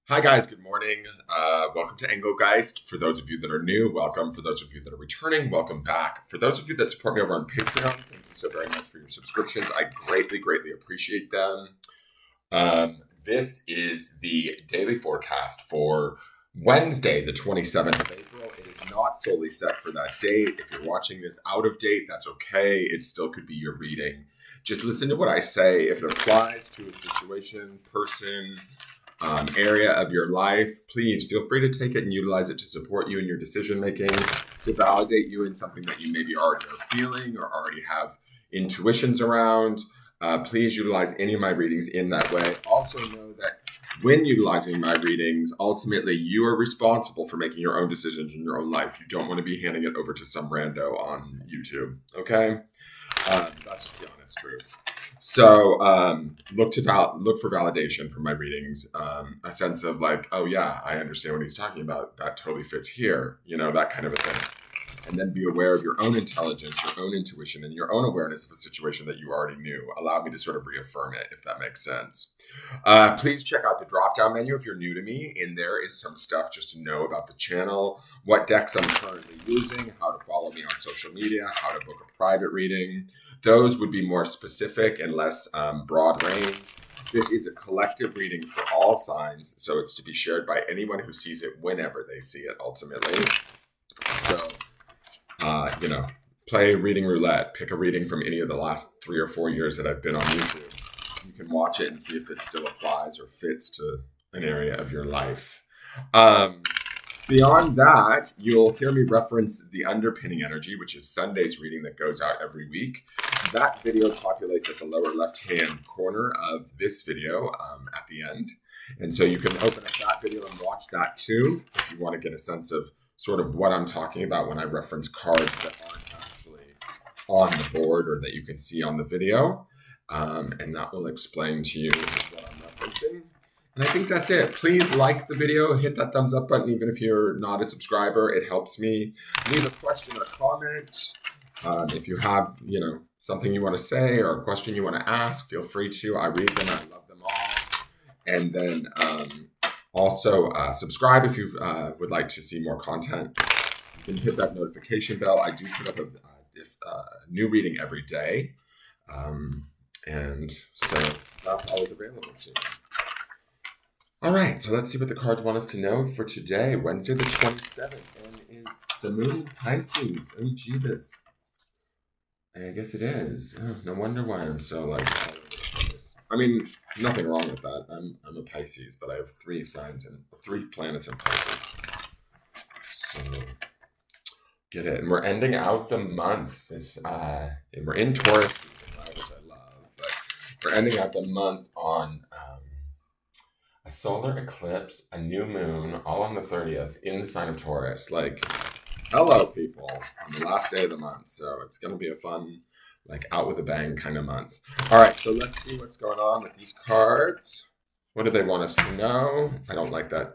Hi guys, good morning. Welcome to Engelgeist. For those of you that are new, welcome. For those of you that are returning, welcome back. For those of you that support me over on Patreon, thank you so very much for your subscriptions. I greatly, greatly appreciate them. This is the daily forecast for Wednesday, the 27th of April. It is not solely set for that date. If you're watching this out of date, that's okay. It still could be your reading. Just listen to what I say. If it applies to a situation, person, area of your life, please feel free to take it and utilize it to support you in your decision making, to validate you in something that you maybe already are feeling or already have intuitions around. Please utilize any of my readings in that way. Also know that when utilizing my readings, ultimately you are responsible for making your own decisions in your own life. You don't want to be handing it over to some rando on YouTube. Okay? That's just the honest truth. So look for validation from my readings, a sense of like, oh yeah, I understand what he's talking about. That totally fits here, that kind of a thing. And then be aware of your own intelligence, your own intuition, and your own awareness of a situation that you already knew. Allow me to sort of reaffirm it, if that makes sense. Please check out the drop-down menu if you're new to me. In there is some stuff just to know about the channel, what decks I'm currently using, how to follow me on social media, how to book a private reading. Those would be more specific and less broad range. This is a collective reading for all signs, so it's to be shared by anyone who sees it whenever they see it, ultimately. So, play reading roulette. Pick a reading from any of the last 3 or 4 years that I've been on YouTube. You can watch it and see if it still applies or fits to an area of your life. Beyond that, you'll hear me reference the underpinning energy, which is Sunday's reading that goes out every week. That video populates at the lower left-hand corner of this video at the end. And so you can open up that video and watch that too, if you want to get a sense of sort of what I'm talking about when I reference cards that aren't actually on the board or that you can see on the video. And that will explain to you what I'm referencing. And I think that's it. Please like the video, hit that thumbs up button, even if you're not a subscriber. It helps me. Leave a question or comment. If you have, something you want to say or a question you want to ask, feel free to. I read them. I love them all. And then also subscribe if you would like to see more content. You can hit that notification bell. I do put up a new reading every day. And so that's always available to you. All right, so let's see what the cards want us to know for today, Wednesday the 27th, and is the moon in Pisces. Oh, Jeebus. I guess it is. Oh, no wonder why I'm so like. I mean, nothing wrong with that. I'm a Pisces, but I have 3 planets in Pisces. So get it, and we're ending out the month. We're in Taurus season, which I love, but we're ending out the month on a solar eclipse, a new moon, all on the 30th in the sign of Taurus. Like, hello, people, on the last day of the month. So it's going to be a fun, out with a bang kind of month. All right, so let's see what's going on with these cards. What do they want us to know? I don't like that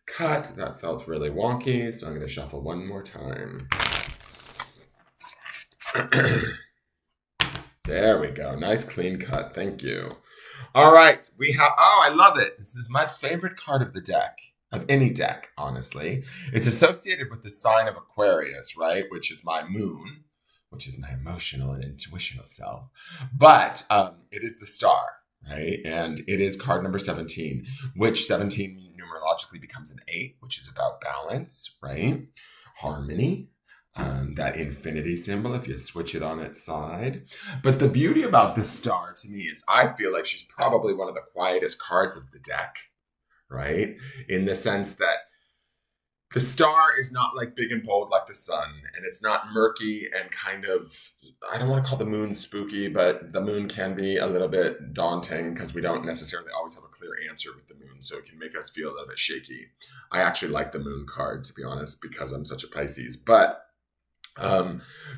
cut. That felt really wonky, so I'm going to shuffle one more time. There we go. Nice, clean cut. Thank you. All right, we have, I love it. This is my favorite card of the deck, of any deck, honestly. It's associated with the sign of Aquarius, right? Which is my moon, which is my emotional and intuitional self. But it is the star, right? And it is card number 17, which 17 numerologically becomes an 8, which is about balance, right? Harmony. That infinity symbol, if you switch it on its side. But the beauty about this star to me is I feel like she's probably one of the quietest cards of the deck, right? In the sense that the star is not like big and bold like the sun, and it's not murky and kind of, I don't want to call the moon spooky, but the moon can be a little bit daunting because we don't necessarily always have a clear answer with the moon, so it can make us feel a little bit shaky. I actually like the moon card, to be honest, because I'm such a Pisces. But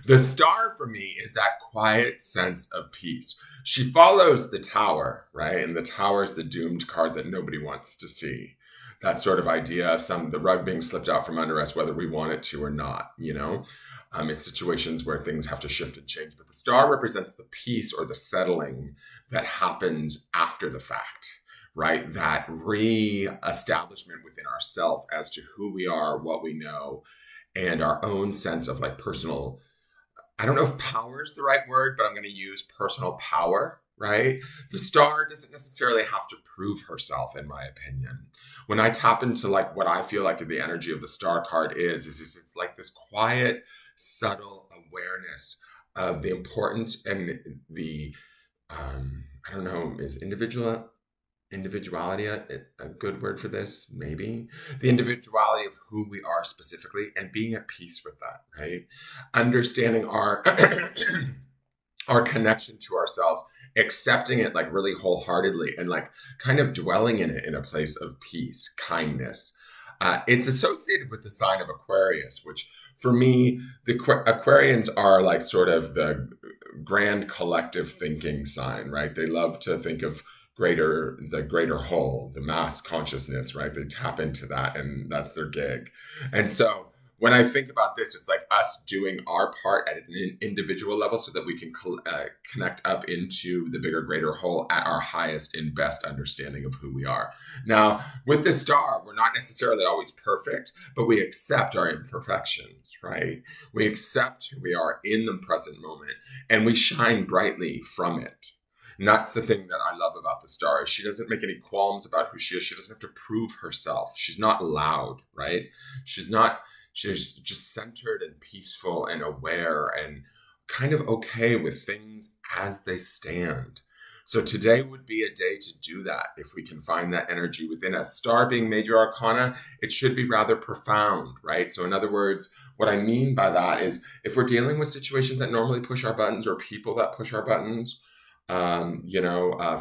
the star for me is that quiet sense of peace. She follows the tower, right? And the tower is the doomed card that nobody wants to see. That sort of idea of the rug being slipped out from under us, whether we want it to or not, It's situations where things have to shift and change. But the star represents the peace or the settling that happens after the fact, right? That re-establishment within ourselves as to who we are, what we know, and our own sense of like personal, I don't know if power is the right word, but I'm going to use personal power, right? The star doesn't necessarily have to prove herself, in my opinion. When I tap into like what I feel like the energy of the star card is it's like this quiet, subtle awareness of the importance and the, I don't know, is individuality a good word for this? Maybe the individuality of who we are specifically, and being at peace with that, right? Understanding our our connection to ourselves, accepting it like really wholeheartedly, and like kind of dwelling in it in a place of peace, kindness. It's associated with the sign of Aquarius, which for me, the Aquarians are like sort of the grand collective thinking sign, right? They love to think of the greater whole, the mass consciousness, right? They tap into that, and that's their gig. And so when I think about this, it's like us doing our part at an individual level so that we can connect up into the bigger, greater whole at our highest and best understanding of who we are. Now, with the star, we're not necessarily always perfect, but we accept our imperfections, right? We accept who we are in the present moment, and we shine brightly from it. And that's the thing that I love about the star. She doesn't make any qualms about who she is. She doesn't have to prove herself. She's not loud, right? She's just centered and peaceful and aware and kind of okay with things as they stand. So today would be a day to do that. If we can find that energy within us. Star being major arcana, it should be rather profound, right? So in other words, what I mean by that is if we're dealing with situations that normally push our buttons, or people that push our buttons,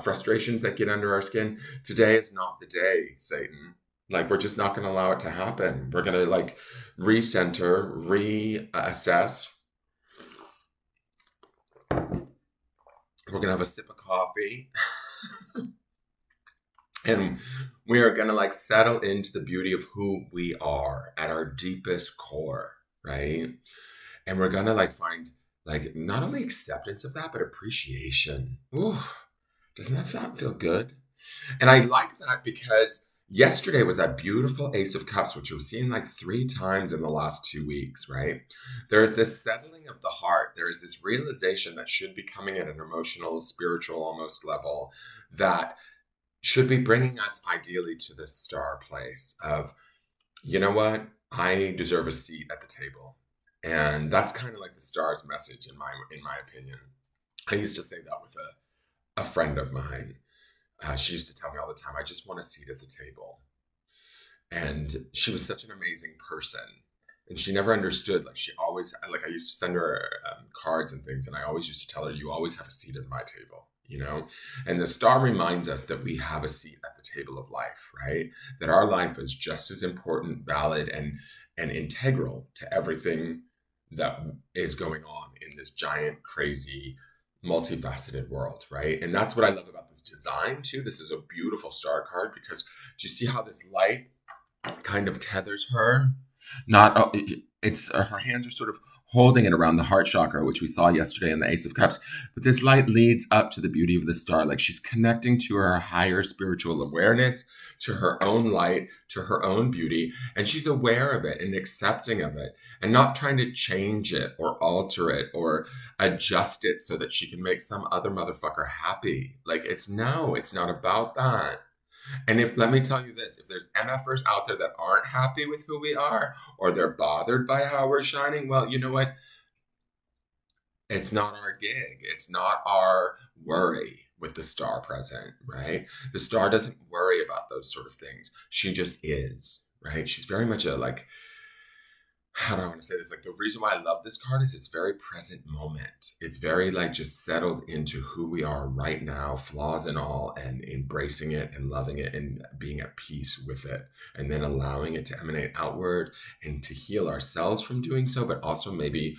frustrations that get under our skin, today is not the day, Satan. Like, we're just not going to allow it to happen. We're going to like recenter, reassess. We're going to have a sip of coffee. And we are going to like settle into the beauty of who we are at our deepest core, right? And we're going to like find like not only acceptance of that, but appreciation. Ooh, doesn't that feel good? And I like that because yesterday was that beautiful Ace of Cups, which we've seen like 3 times in the last 2 weeks, right? There is this settling of the heart. There is this realization that should be coming at an emotional, spiritual, almost level that should be bringing us ideally to this star place of, you know what? I deserve a seat at the table. And that's kind of like the star's message in my opinion. I used to say that with a friend of mine. She used to tell me all the time, I just want a seat at the table. And she was such an amazing person. And she never understood, like she always, like I used to send her cards and things. And I always used to tell her, you always have a seat at my table, you know? And the star reminds us that we have a seat at the table of life, right? That our life is just as important, valid, and integral to everything that is going on in this giant, crazy, multifaceted world, right? And that's what I love about this design too. This is a beautiful star card because do you see how this light kind of tethers her? It's her hands are sort of holding it around the heart chakra, which we saw yesterday in the Ace of Cups. But this light leads up to the beauty of the star. Like she's connecting to her higher spiritual awareness, to her own light, to her own beauty. And she's aware of it and accepting of it and not trying to change it or alter it or adjust it so that she can make some other motherfucker happy. Like it's not about that. And let me tell you this, if there's MFers out there that aren't happy with who we are, or they're bothered by how we're shining, well, you know what? It's not our gig. It's not our worry with the star present, right? The star doesn't worry about those sort of things. She just is, right? She's very much a like, how do I want to say this? Like the reason why I love this card is it's very present moment. It's very like just settled into who we are right now, flaws and all, and embracing it and loving it and being at peace with it. And then allowing it to emanate outward and to heal ourselves from doing so, but also maybe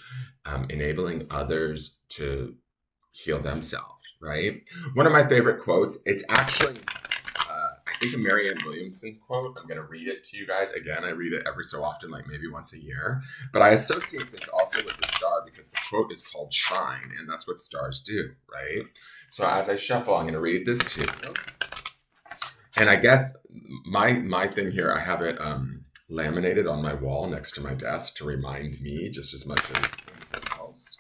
enabling others to heal themselves, right? One of my favorite quotes, it's actually I think a Marianne Williamson quote. I'm going to read it to you guys. Again, I read it every so often, like maybe once a year. But I associate this also with the star because the quote is called shine, and that's what stars do, right? So as I shuffle, I'm going to read this to you. And I guess my thing here, I have it laminated on my wall next to my desk to remind me just as much as anything else.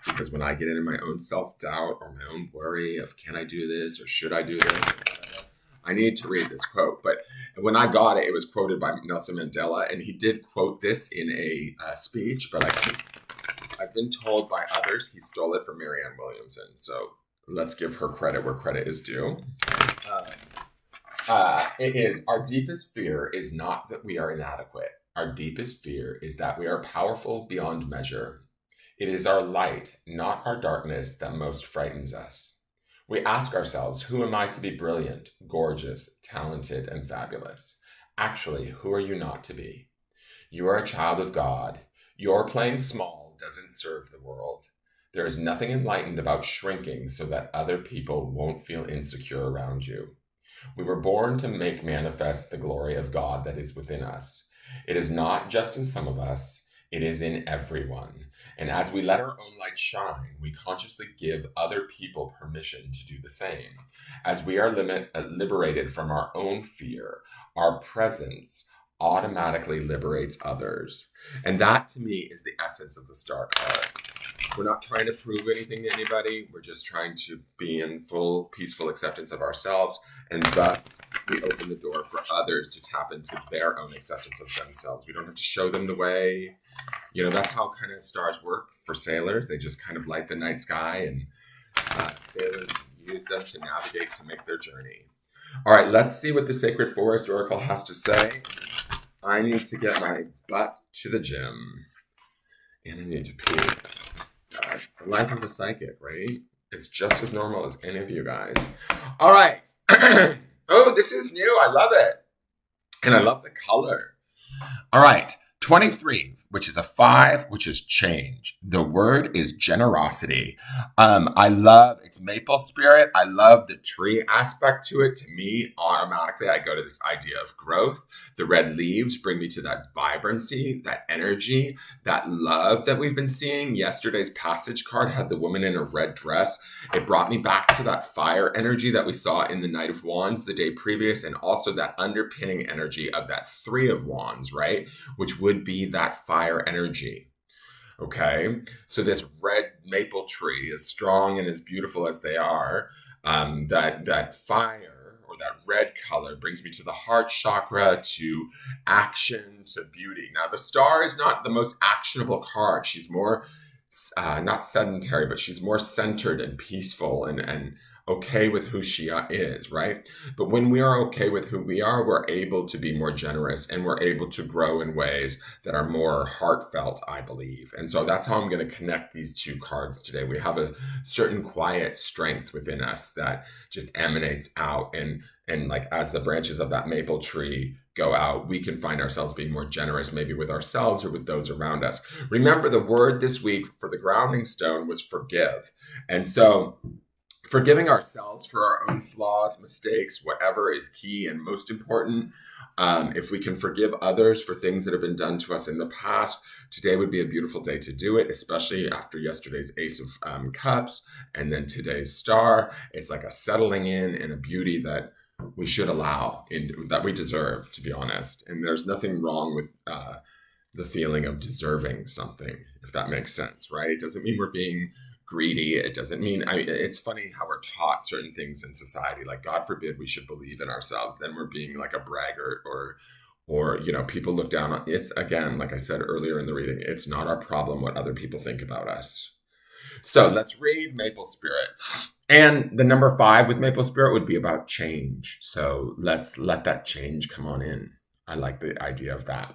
Because when I get into my own self-doubt or my own worry of can I do this or should I do this, I need to read this quote. But when I got it, it was quoted by Nelson Mandela, and he did quote this in a speech, but I've been told by others he stole it from Marianne Williamson. So let's give her credit where credit is due. It is, our deepest fear is not that we are inadequate. Our deepest fear is that we are powerful beyond measure. It is our light, not our darkness, that most frightens us. We ask ourselves, who am I to be brilliant, gorgeous, talented, and fabulous? Actually, who are you not to be? You are a child of God. Your playing small doesn't serve the world. There is nothing enlightened about shrinking so that other people won't feel insecure around you. We were born to make manifest the glory of God that is within us. It is not just in some of us, it is in everyone. And as we let our own light shine, we consciously give other people permission to do the same. As we are liberated from our own fear, our presence automatically liberates others. And that, to me, is the essence of the Star card. We're not trying to prove anything to anybody. We're just trying to be in full, peaceful acceptance of ourselves. And thus, we open the door for others to tap into their own acceptance of themselves. We don't have to show them the way. You know, that's how kind of stars work for sailors. They just kind of light the night sky, and sailors use them to navigate to make their journey. All right, let's see what the Sacred Forest Oracle has to say. I need to get my butt to the gym, and I need to pee. The life of a psychic, right? It's just as normal as any of you guys. All right. Oh, this is new. I love it. And I love the color. All right. 23, which is a 5, which is change. The word is generosity. I love its maple spirit. I love the tree aspect to it. To me, automatically, I go to this idea of growth. The red leaves bring me to that vibrancy, that energy, that love that we've been seeing. Yesterday's passage card had the woman in a red dress. It brought me back to that fire energy that we saw in the Knight of Wands the day previous, and also that underpinning energy of that 3 of Wands, right? Which would be that fire energy. Okay, so this red maple tree, as strong and as beautiful as they are, that fire or that red color brings me to the heart chakra, to action, to beauty. Now, the star is not the most actionable card. She's more not sedentary, but she's more centered and peaceful and okay with who she is, right? But when we are okay with who we are, we're able to be more generous, and we're able to grow in ways that are more heartfelt, I believe. And so that's how I'm going to connect these two cards today. We have a certain quiet strength within us that just emanates out, and like as the branches of that maple tree go out, we can find ourselves being more generous, maybe with ourselves or with those around us. Remember, the word this week for the grounding stone was forgive. And so forgiving ourselves for our own flaws, mistakes, whatever is key and most important. If we can forgive others for things that have been done to us in the past, today would be a beautiful day to do it, especially after yesterday's Ace of Cups and then today's Star. It's like a settling in and a beauty that we should allow, that we deserve, to be honest. And there's nothing wrong with the feeling of deserving something, if that makes sense, right? It doesn't mean we're being greedy. It doesn't mean, it's funny how we're taught certain things in society, like God forbid we should believe in ourselves, then we're being like a braggart, or you know, people look down on it's, again, like I said earlier in the reading, it's not our problem what other people think about us. So let's read Maple Spirit. And the number 5 with Maple Spirit would be about change. So let's let that change come on in. I like the idea of that.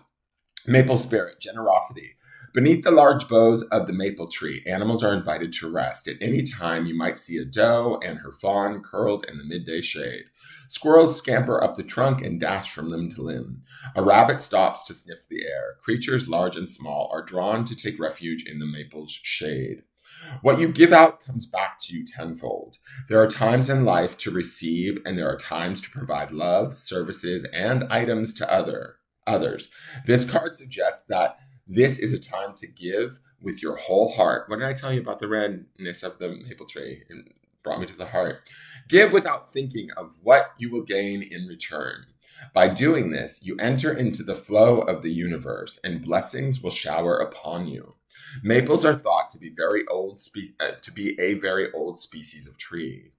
Maple Spirit, generosity. Beneath the large boughs of the maple tree, animals are invited to rest. At any time, you might see a doe and her fawn curled in the midday shade. Squirrels scamper up the trunk and dash from limb to limb. A rabbit stops to sniff the air. Creatures large and small are drawn to take refuge in the maple's shade. What you give out comes back to you tenfold. There are times in life to receive, and there are times to provide love, services, and items to others. This card suggests that this is a time to give with your whole heart. What did I tell you about the redness of the maple tree brought me to the heart. Give without thinking of what you will gain in return. By doing this, you enter into the flow of the universe, and blessings will shower upon you. Maples are thought to be a very old species of tree.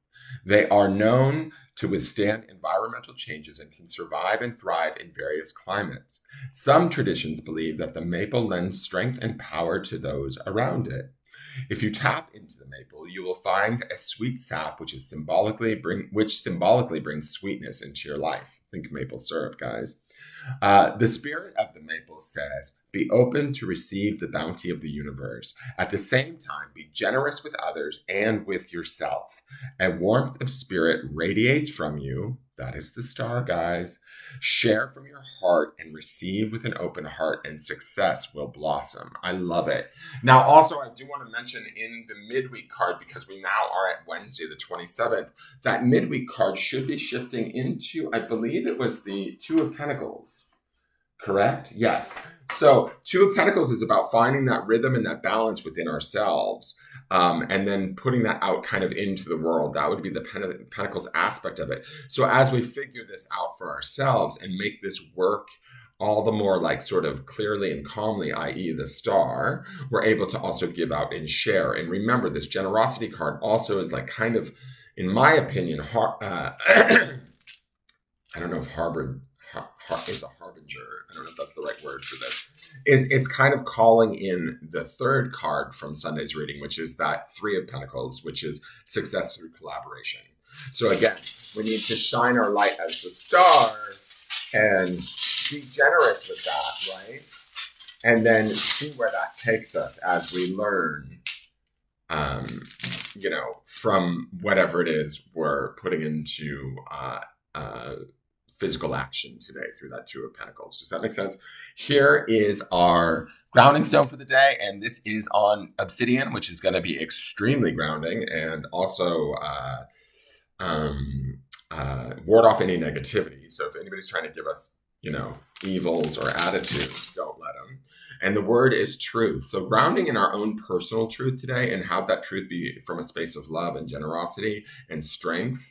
They are known to withstand environmental changes and can survive and thrive in various climates. Some traditions believe that the maple lends strength and power to those around it. If you tap into the maple, you will find a sweet sap, which symbolically brings sweetness into your life. Think maple syrup, guys. The spirit of the maple says, be open to receive the bounty of the universe. At the same time, be generous with others and with yourself. A warmth of spirit radiates from you. That is the star, guys. Share from your heart and receive with an open heart, and success will blossom. I love it. Now, also, I do want to mention in the midweek card, because we now are at Wednesday, the 27th, that midweek card should be shifting into, I believe it was the Two of Pentacles. Correct? Yes. So Two of Pentacles is about finding that rhythm and that balance within ourselves, and then putting that out kind of into the world. That would be the Pentacles aspect of it. So as we figure this out for ourselves and make this work all the more like sort of clearly and calmly, i.e. the star, we're able to also give out and share. And remember, this generosity card also is like kind of, in my opinion, I don't know if is a harbinger. I don't know if that's the right word for this. It's kind of calling in the third card from Sunday's reading, which is that Three of Pentacles, which is success through collaboration. So again, we need to shine our light as the star and be generous with that, right? And then see where that takes us as we learn, from whatever it is we're putting into physical action today through that Two of Pentacles. Does that make sense? Here is our grounding stone for the day, and this is on obsidian, which is going to be extremely grounding and also ward off any negativity. So if anybody's trying to give us, evils or attitudes, don't let them. And the word is truth. So grounding in our own personal truth today, and have that truth be from a space of love and generosity and strength,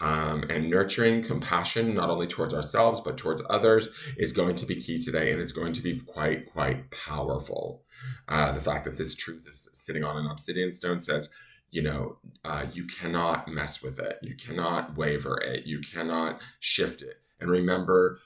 and nurturing compassion, not only towards ourselves, but towards others, is going to be key today. And it's going to be quite, quite powerful. The fact that this truth is sitting on an obsidian stone says, you cannot mess with it. You cannot waver it. You cannot shift it. And remember,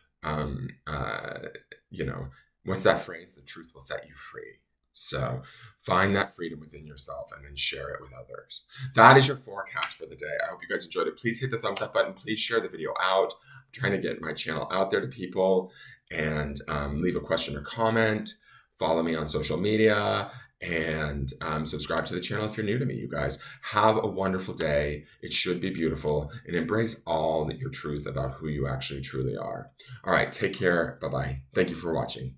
what's that phrase? The truth will set you free. So find that freedom within yourself and then share it with others. That is your forecast for the day. I hope you guys enjoyed it. Please hit the thumbs up button. Please share the video out. I'm trying to get my channel out there to people, and leave a question or comment. Follow me on social media, and subscribe to the channel if you're new to me. You guys have a wonderful day. It should be beautiful, and embrace all your truth about who you actually truly are. All right. Take care. Bye-bye. Thank you for watching.